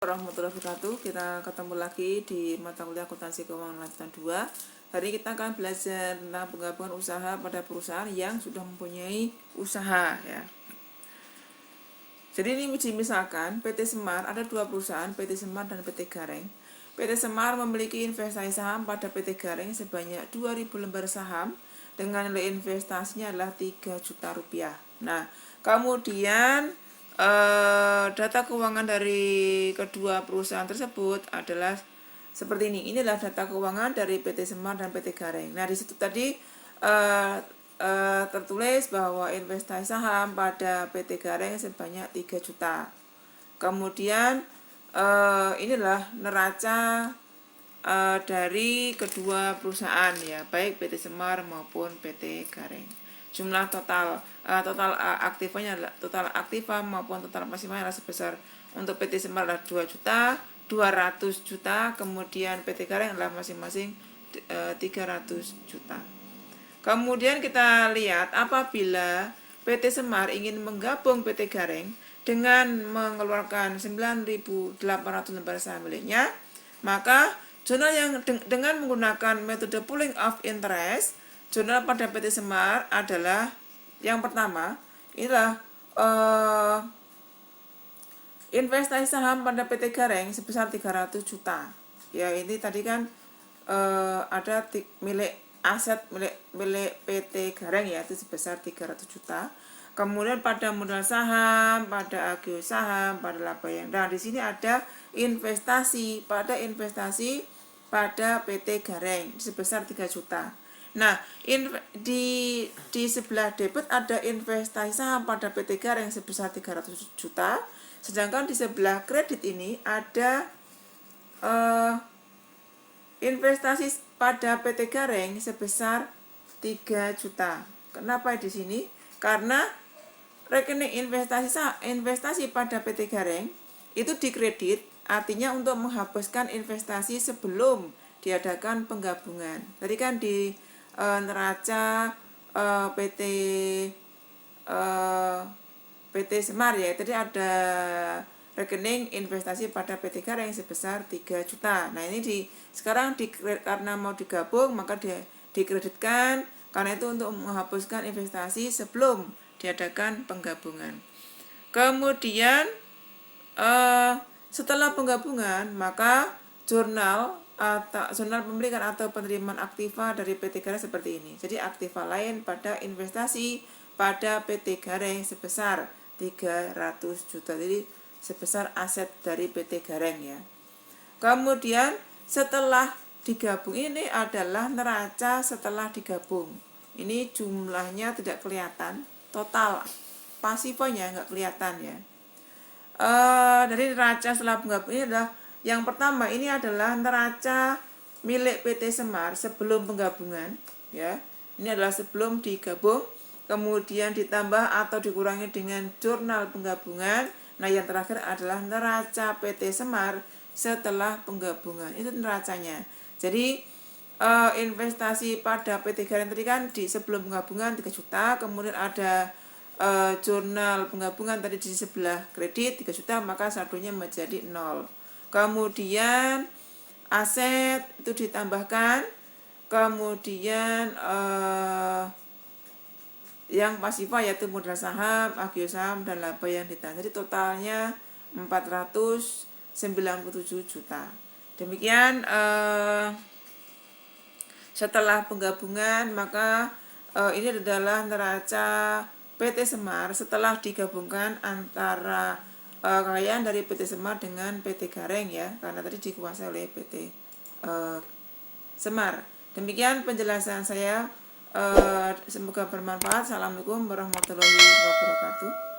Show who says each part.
Speaker 1: Warahmatullahi wabarakatuh. Kita ketemu lagi di mata kuliah akuntansi keuangan lanjutan 2. Hari ini kita akan belajar tentang penggabungan usaha pada perusahaan yang sudah mempunyai usaha ya. Jadi ini misalkan PT Semar, ada dua perusahaan, PT Semar dan PT Gareng. PT Semar memiliki investasi saham pada PT Gareng sebanyak 2.000 lembar saham dengan nilai investasinya adalah 3 juta rupiah. Nah, kemudian data keuangan dari kedua perusahaan tersebut adalah seperti ini. Inilah data keuangan dari PT Semar dan PT Gareng. Nah, di situ tadi tertulis bahwa investasi saham pada PT Gareng sebanyak 3 juta. Kemudian inilah neraca dari kedua perusahaan ya, baik PT Semar maupun PT Gareng. Jumlah total aktifanya adalah total aktiva maupun total pasifnya adalah sebesar untuk PT Semar adalah 2 juta, 200 juta, kemudian PT Gareng adalah masing-masing 300 juta. Kemudian kita lihat apabila PT Semar ingin menggabung PT Gareng dengan mengeluarkan 9.800 lembar saham miliknya, maka jurnal yang dengan menggunakan metode pooling of interest, jurnal pada PT Semar adalah yang pertama, inilah investasi saham pada PT Gareng sebesar 300 juta. Ya, ini tadi kan ada milik aset milik PT Gareng ya, itu sebesar 300 juta. Kemudian pada modal saham, pada agio saham, pada laba yang. Nah, di sini ada investasi pada PT Gareng sebesar 3 juta. Nah, di sebelah debit ada investasi saham pada PT Gareng sebesar 300 juta, sedangkan di sebelah kredit ini ada investasi pada PT Gareng sebesar 3 juta. Kenapa di sini? Karena rekening investasi pada PT Gareng itu dikredit, artinya untuk menghapuskan investasi sebelum diadakan penggabungan. Tadi kan di neraca PT Semar ya, tadi ada rekening investasi pada PT Gareng sebesar 3 juta. Nah, ini sekarang karena mau digabung maka dikreditkan, karena itu untuk menghapuskan investasi sebelum diadakan penggabungan. Kemudian setelah penggabungan maka jurnal pemilikan atau penerimaan aktiva dari PT Gareng seperti ini. Jadi aktiva lain pada investasi pada PT Gareng sebesar 300 juta. Jadi sebesar aset dari PT Gareng ya. Kemudian setelah digabung, ini adalah neraca setelah digabung. Ini jumlahnya tidak kelihatan, total pasifnya nggak kelihatan ya. Dari neraca setelah penggabung ini adalah yang pertama, ini adalah neraca milik PT Semar sebelum penggabungan ya. Ini adalah sebelum digabung, kemudian ditambah atau dikurangi dengan jurnal penggabungan. Nah, yang terakhir adalah neraca PT Semar setelah penggabungan. Itu neracanya. Jadi investasi pada PT Gareng tadi kan di sebelum penggabungan 3 juta, kemudian ada jurnal penggabungan tadi di sebelah kredit 3 juta, maka saldonya menjadi 0. Kemudian aset itu ditambahkan, kemudian yang pasifa yaitu modal saham, agio saham, dan laba yang ditahan. Jadi totalnya 497 juta. Demikian setelah penggabungan maka ini adalah neraca PT Semar setelah digabungkan antara kekayaan dari PT Semar dengan PT Gareng ya, karena tadi dikuasai oleh PT Semar. Demikian penjelasan saya, semoga bermanfaat. Assalamualaikum warahmatullahi wabarakatuh.